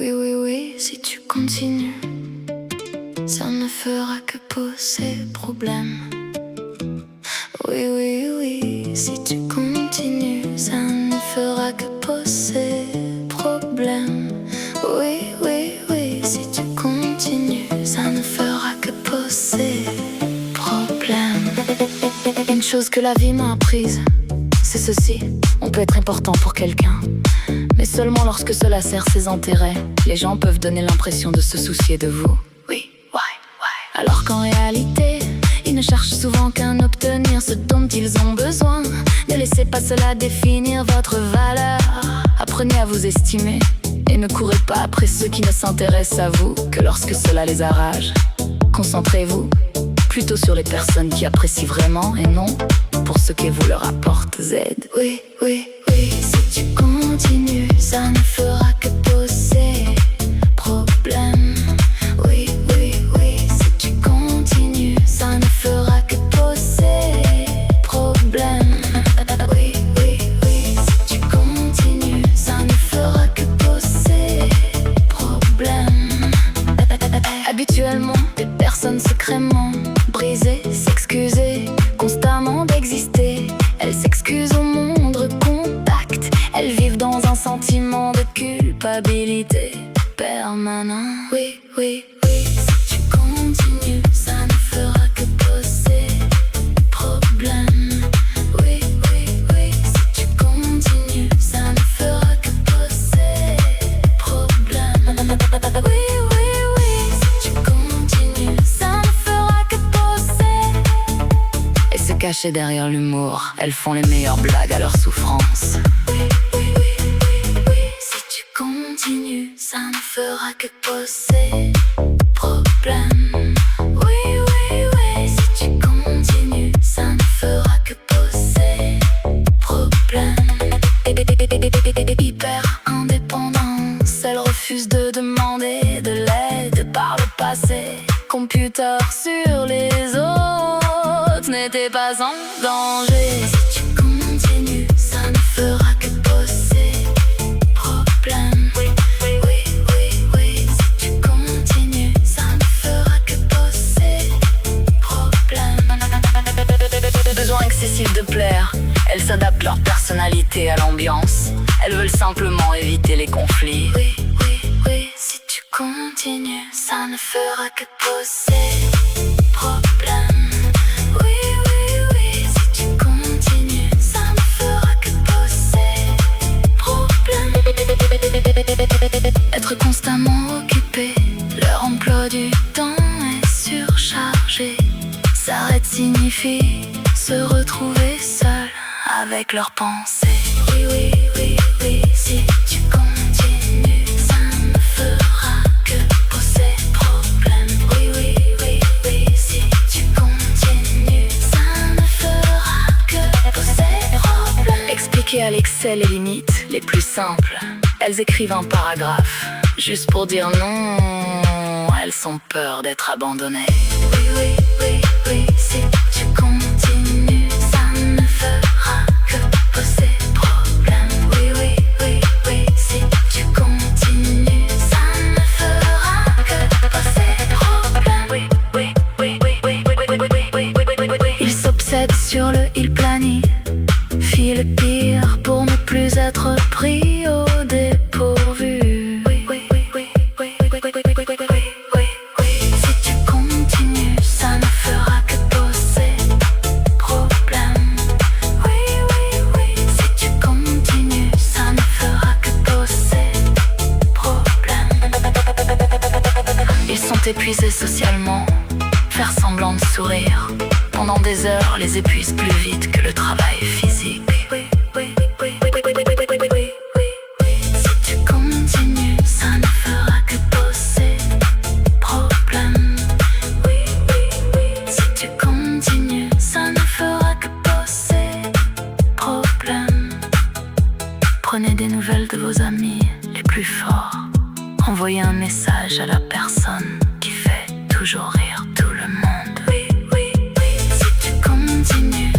Oui, oui, oui, si tu continues, ça ne fera que poser problème. Oui, oui, oui, si tu continues, ça ne fera que poser problème. Oui, oui, oui, si tu continues, ça ne fera que poser problème. Une chose que la vie m'a apprise, c'est ceci: on peut être important pour quelqu'un, mais seulement lorsque cela sert ses intérêts. Les gens peuvent donner l'impression de se soucier de vous. Oui, ouais. Alors qu'en réalité, ils ne cherchent souvent qu'à obtenir ce dont ils ont besoin. Ne laissez pas cela définir votre valeur. Apprenez à vous estimer et ne courez pas après ceux qui ne s'intéressent à vous que lorsque cela les arrache. Concentrez-vous plutôt sur les personnes qui apprécient vraiment et non pour ce que vous leur apporte Z. Oui, oui, oui, si tu continues, ça ne fera que poser problème. Oui, oui, oui, si tu continues, ça ne fera que poser problème. Oui, oui, oui, si tu continues, ça ne fera que poser problème. Habituellement, des personnes secrètement brisées s'excuser constamment d'exister. Elles s'excusent au moindre contact. Elles vivent dans un sentiment de culpabilité permanent. Oui, oui, oui, si tu continues, ça ne fera que poser problème. Oui, oui, oui, si tu continues, ça ne fera que poser problème. Oui, oui, oui, si tu continues, ça ne fera que poser. Et se cacher derrière l'humour, elles font les meilleures blagues à leur souffrance. Oui, oui, oui, oui, oui, si tu continues, ça ne fera que poser problème. Oui, oui, oui, si tu continues, ça ne fera que poser problème. Hyper indépendance, elle refuse de demander de l'aide par le passé. Computer sur les autres, n'était pas en danger. Si tu continues, ça ne fera que poser problème. Oui, oui, oui, oui, oui, si tu continues, ça ne fera que poser problème. Besoin excessif de plaire, elles s'adaptent leur personnalité à l'ambiance. Elles veulent simplement éviter les conflits. Oui, oui, oui, si tu continues, ça ne fera que poser problème. Oui, oui, oui, si tu continues, ça ne fera que poser problème. Être constamment occupé, leur emploi du temps est surchargé. S'arrête signifie se retrouver seul avec leurs pensées. Oui, oui, oui, oui, si tu continues, ça ne fera que poser problème. Oui, oui, oui, oui, si tu continues, ça ne fera que poser problème. Expliquer à l'excès les limites les plus simples. Elles écrivent un paragraphe juste pour dire non. Elles ont peur d'être abandonnées. Oui, oui, oui, oui, si tu continues, ça ne fera que poser problème. Oui, oui, oui, oui, si tu continues, ça ne fera que poser problème. Oui, oui, oui, oui, oui, oui, oui, oui, oui, oui, oui, oui. Il s'obsède sur le il planifie le pire pour ne plus être pris au dépourvu. Oui, oui, oui, oui, oui, oui, oui, oui, oui, oui, oui, oui, oui. Si tu continues, ça ne fera que poser problème. Oui, oui, oui, si tu continues, ça ne fera que poser problème. Ils sont épuisés socialement, faire semblant de sourire pendant des heures les épuise plus vite que le travail physique. Oui, oui, oui, oui, oui, oui, oui, oui, oui, oui, oui. Si tu continues, ça ne fera que poser problème. Oui, oui, oui, si tu continues, ça ne fera que poser problème. Prenez des nouvelles de vos amis les plus forts. Envoyez un message à la personne qui fait toujours rire tout le monde. Oui, oui, oui, si tu continues,